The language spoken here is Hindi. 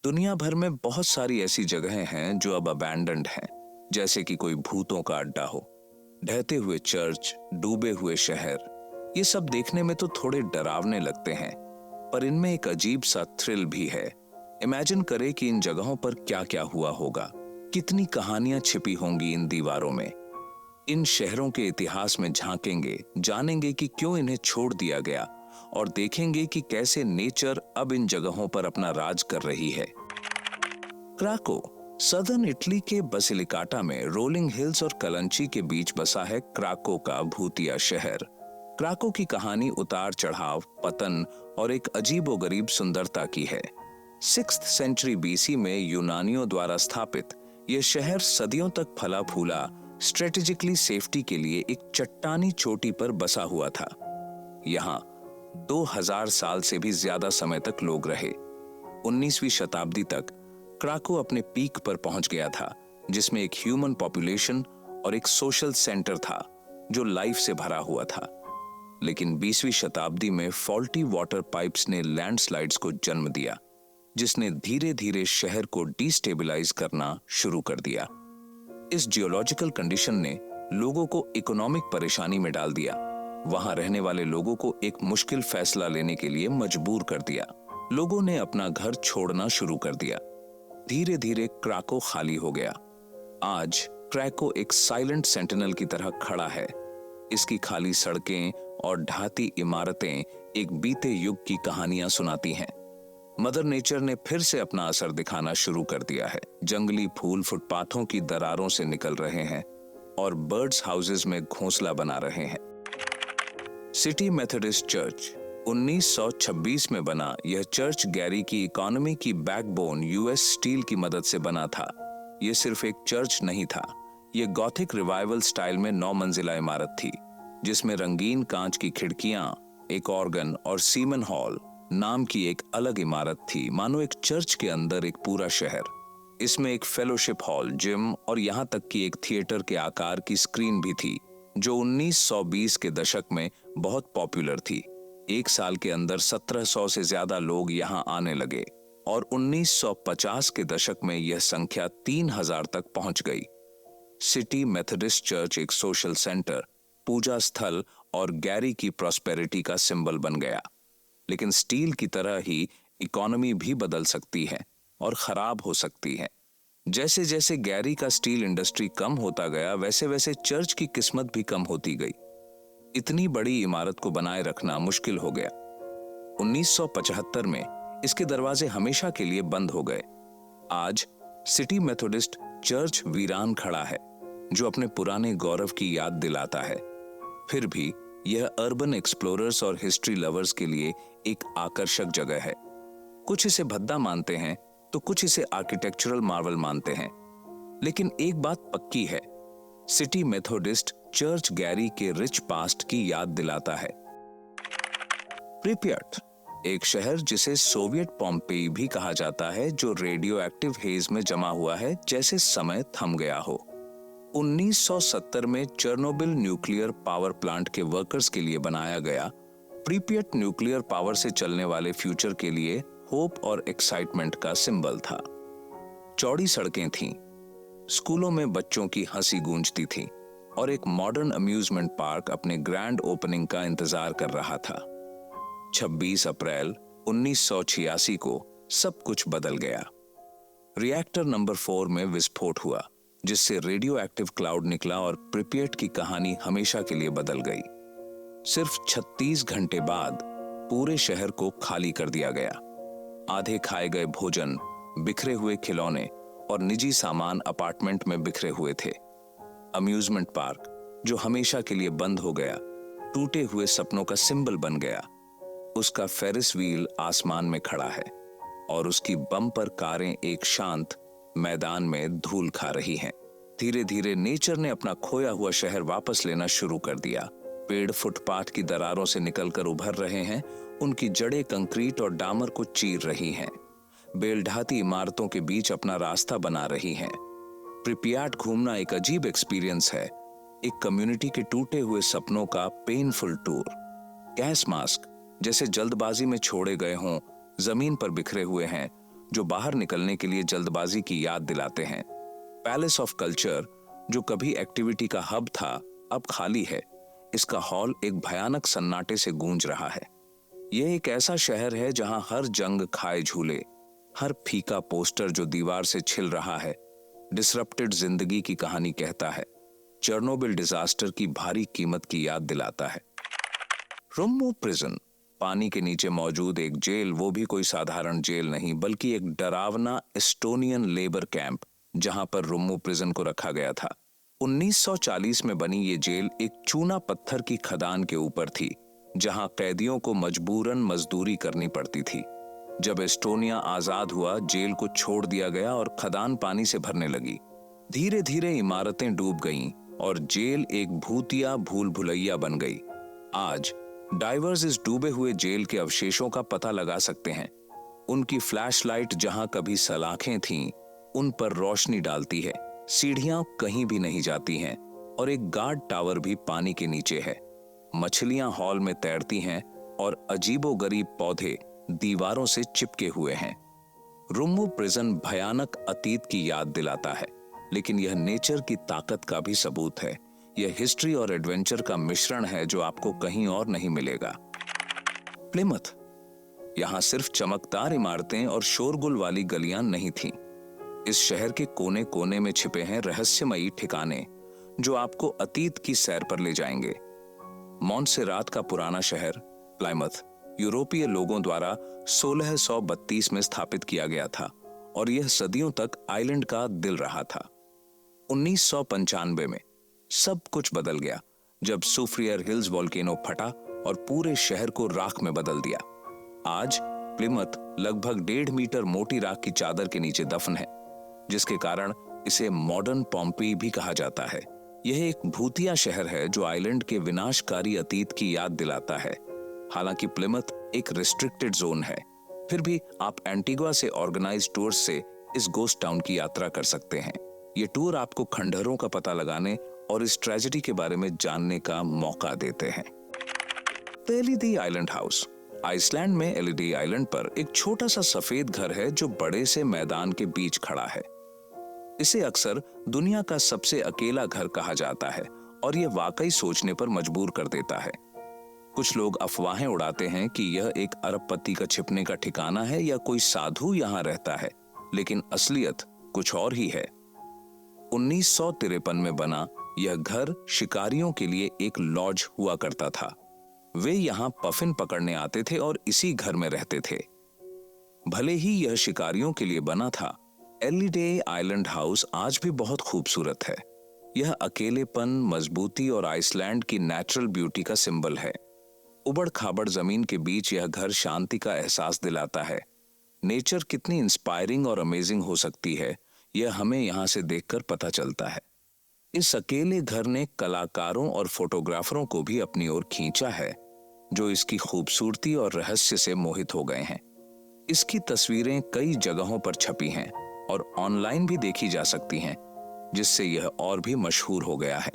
दुनिया भर में बहुत सारी ऐसी जगहें हैं जो अब अबैंडन्ड हैं, जैसे कि कोई भूतों का अड्डा हो, ढहते हुए चर्च, डूबे हुए शहर। ये सब देखने में तो थोड़े डरावने लगते हैं, पर इनमें एक अजीब सा थ्रिल भी है। इमेजिन करें कि इन जगहों पर क्या क्या हुआ होगा, कितनी कहानियां छिपी होंगी इन दीवारों में। इन शहरों के इतिहास में झांकेंगे, जानेंगे कि क्यों इन्हें छोड़ दिया गया, और देखेंगे कि कैसे नेचर अब इन जगहों पर अपना राज कर रही है। क्राको सदर्न इटली के बसिलिकाटा में रोलिंग हिल्स और कलंची के बीच बसा है क्राको का भूतिया शहर। क्राको की कहानी उतार चढ़ाव, पतन और एक अजीबोगरीब सुंदरता की है। 6th सेंचुरी बीसी में यूनानियों द्वारा स्थापित यह शहर सदियों तक फला फूला स्ट्रेटेजिकली सेफ्टी के लिए एक चट्टानी चोटी पर बसा हुआ था। यहाँ 2000 साल से भी ज्यादा समय तक लोग रहे। 19वीं शताब्दी तक क्राको अपने पीक पर पहुंच गया था, जिसमें एक ह्यूमन पॉपुलेशन और एक सोशल सेंटर था जो लाइफ से भरा हुआ था। लेकिन 20वीं शताब्दी में फॉल्टी वाटर पाइप्स ने लैंडस्लाइड्स को जन्म दिया, जिसने धीरे धीरे शहर को डिस्टेबलाइज करना शुरू कर दिया। इस जियोलॉजिकल कंडीशन ने लोगों को इकोनॉमिक परेशानी में डाल दिया। वहां रहने वाले लोगों को एक मुश्किल फैसला लेने के लिए मजबूर कर दिया। लोगों ने अपना घर छोड़ना शुरू कर दिया। धीरे धीरे क्राको खाली हो गया। आज क्राको एक साइलेंट सेंटिनल की तरह खड़ा है। इसकी खाली सड़कें और ढाती इमारतें एक बीते युग की कहानियां सुनाती हैं। मदर नेचर ने फिर से अपना असर दिखाना शुरू कर दिया है। जंगली फूल फुटपाथों की दरारों से निकल रहे हैं और बर्ड्स हाउसेज में घोंसला बना रहे हैं। सिटी मेथोडिस्ट चर्च 1926 में बना यह चर्च गैरी की इकोनॉमी की बैकबोन यूएस स्टील की मदद से बना था। यह सिर्फ एक चर्च नहीं था, यह गॉथिक रिवाइवल स्टाइल में 9 मंजिला इमारत थी, जिसमें रंगीन कांच की खिड़कियां, एक ऑर्गन और सीमन हॉल नाम की एक अलग इमारत थी, मानो एक चर्च के अंदर एक पूरा शहर। इसमें एक फेलोशिप हॉल, जिम और यहां तक कि एक थिएटर के आकार की स्क्रीन भी थी, जो 1920 के दशक में बहुत पॉपुलर थी। एक साल के अंदर 1700 से ज्यादा लोग यहां आने लगे और 1950 के दशक में यह संख्या 3000 तक पहुंच गई। सिटी मेथोडिस्ट चर्च एक सोशल सेंटर, पूजा स्थल और गैरी की प्रॉस्पेरिटी का सिंबल बन गया। लेकिन स्टील की तरह ही इकोनॉमी भी बदल सकती है और खराब हो सकती है। जैसे जैसे गैरी का स्टील इंडस्ट्री कम होता गया, वैसे वैसे चर्च की किस्मत भी कम होती गई। इतनी बड़ी इमारत को बनाए रखना मुश्किल हो गया। 1975 में इसके दरवाजे हमेशा के लिए बंद हो गए। आज सिटी मेथोडिस्ट चर्च वीरान खड़ा है, जो अपने पुराने गौरव की याद दिलाता है। फिर भी यह अर्बन एक्सप्लोरर्स और हिस्ट्री लवर्स के लिए एक आकर्षक जगह है। कुछ इसे भद्दा मानते हैं तो कुछ इसे आर्किटेक्चरल मार्वल मानते हैं, लेकिन एक बात पक्की है, सिटी मेथोडिस्ट चर्च गैरी के रिच पास्ट की याद दिलाता है। प्रिपियट एक शहर जिसे सोवियत पॉम्पेई भी कहा जाता है, जो रेडियो एक्टिव हेज में जमा हुआ है, जैसे समय थम गया हो। 1970 में चेर्नोबिल न्यूक्लियर पावर प्लांट के वर्कर्स के लिए बनाया गया प्रिपियट न्यूक्लियर पावर से चलने वाले फ्यूचर के लिए होप और एक्साइटमेंट का सिंबल था। चौड़ी सड़कें थीं, स्कूलों में बच्चों की हंसी गूंजती थी और एक मॉडर्न अम्यूजमेंट पार्क अपने ग्रैंड ओपनिंग का इंतजार कर रहा था। 26 अप्रैल 1986 को सब कुछ बदल गया। रिएक्टर नंबर 4 में विस्फोट हुआ, जिससे रेडियो एक्टिव क्लाउड निकला और प्रिपियट की कहानी हमेशा के लिए बदल गई। सिर्फ 36 घंटे बाद पूरे शहर को खाली कर दिया गया। आधे खाए गए भोजन, बिखरे हुए खिलौने और निजी सामान अपार्टमेंट में बिखरे हुए थे। अम्यूजमेंट पार्क, जो हमेशा के लिए बंद हो गया, टूटे हुए सपनों का सिंबल बन गया। उसका फेरिस व्हील आसमान में खड़ा है और उसकी बम्पर कारें एक शांत मैदान में धूल खा रही हैं। धीरे धीरे नेचर ने अपना खोया हुआ शहर वापस लेना शुरू कर दिया। पेड़ फुटपाथ की दरारों से निकलकर उभर रहे हैं, उनकी जड़ें कंक्रीट और डामर को चीर रही हैं। बेलढाती इमारतों के बीच अपना रास्ता बना रही हैं। प्रिपियाट घूमना एक अजीब एक्सपीरियंस है, एक कम्युनिटी के टूटे हुए सपनों का पेनफुल टूर। गैस मास्क जैसे जल्दबाजी में छोड़े गए हों, जमीन पर बिखरे हुए हैं, जो बाहर निकलने के लिए जल्दबाजी की याद दिलाते हैं। पैलेस ऑफ कल्चर, जो कभी एक्टिविटी का हब था, अब खाली है। इसका हॉल एक भयानक सन्नाटे से गूंज रहा है। यह एक ऐसा शहर है जहां हर जंग खाए झूले, हर फीका पोस्टर जो दीवार से छिल रहा है, डिसरप्टेड जिंदगी की कहानी कहता है, चेरनोबिल डिजास्टर की भारी कीमत की याद दिलाता है। रुम्मू प्रिजन, पानी के नीचे मौजूद एक जेल, वो भी कोई साधारण जेल नहीं बल्कि एक डरावना एस्टोनियन लेबर कैंप, जहां पर रुम्मू प्रिजन को रखा गया था। 1940 में बनी ये जेल एक चूना पत्थर की खदान के ऊपर थी, जहां कैदियों को मजबूरन मजदूरी करनी पड़ती थी। जब एस्टोनिया आजाद हुआ, जेल को छोड़ दिया गया और खदान पानी से भरने लगी। धीरे धीरे इमारतें डूब गईं और जेल एक भूतिया भूल भुलैया बन गई। आज डाइवर्स इस डूबे हुए जेल के अवशेषों का पता लगा सकते हैं। उनकी फ्लैशलाइट जहां कभी सलाखें थीं, उन पर रोशनी डालती है। सीढ़ियां कहीं भी नहीं जाती हैं और एक गार्ड टावर भी पानी के नीचे है। मछलियां हॉल में तैरती हैं और अजीबोगरीब पौधे दीवारों से चिपके हुए हैं। रुम्मू प्रिजन भयानक अतीत की याद दिलाता है, लेकिन यह नेचर की ताकत का भी सबूत है। यह हिस्ट्री और एडवेंचर का मिश्रण है जो आपको कहीं और नहीं मिलेगा। प्लिमथ, यहां सिर्फ चमकदार इमारतें और शोरगुल वाली गलियां नहीं थीं। इस शहर के कोने कोने में छिपे हैं रहस्यमयी ठिकाने जो आपको अतीत की सैर पर ले जाएंगे। मॉन्सेरात का पुराना शहर प्लायमथ यूरोपीय लोगों द्वारा 1632 में स्थापित किया गया था और यह सदियों तक आइलैंड का दिल रहा था। 1995 में सब कुछ बदल गया जब सुफ्रियर हिल्स वोल्केनो फटा और पूरे शहर को राख में बदल दिया। आज प्लिमथ लगभग 1.5 मीटर मोटी राख की चादर के नीचे दफन है, जिसके कारण इसे मॉडर्न पॉम्पी भी कहा जाता है। यह एक भूतिया शहर है जो आइलैंड के विनाशकारी अतीत की याद दिलाता है। हालांकि प्लिमथ एक रिस्ट्रिक्टेड जोन है, फिर भी आप एंटीगुआ से ऑर्गेनाइज्ड टूर से इस गोस्ट टाउन की यात्रा कर सकते हैं। ये टूर आपको खंडहरों का पता लगाने और इस ट्रेजेडी के बारे में जानने का मौका देते हैं। एलिडी आइलैंड हाउस, आइसलैंड में एलिडी आइलैंड पर एक छोटा सा सफेद घर है जो बड़े से मैदान के बीच खड़ा है। इसे अक्सर दुनिया का सबसे अकेला घर कहा जाता है और यह वाकई सोचने पर मजबूर कर देता है। कुछ लोग अफवाहें उड़ाते हैं कि यह एक अरबपति का छिपने का ठिकाना है या कोई साधु यहां रहता है, लेकिन असलियत कुछ और ही है। 1953 में बना यह घर शिकारियों के लिए एक लॉज हुआ करता था। वे यहां पफिन पकड़ने आते थे और इसी घर में रहते थे। भले ही यह शिकारियों के लिए बना था, एलिडे आइलैंड हाउस आज भी बहुत खूबसूरत है। यह अकेलेपन, मजबूती और आइसलैंड की नेचुरल ब्यूटी का सिंबल है। उबड़ खाबड़ जमीन के बीच यह घर शांति का एहसास दिलाता है। नेचर कितनी इंस्पायरिंग और अमेजिंग हो सकती है, यह हमें यहां से देखकर पता चलता है। इस अकेले घर ने कलाकारों और फोटोग्राफरों को भी अपनी ओर खींचा है, जो इसकी खूबसूरती और रहस्य से मोहित हो गए हैं। इसकी तस्वीरें कई जगहों पर छपी हैं और ऑनलाइन भी देखी जा सकती हैं, जिससे यह और भी मशहूर हो गया है।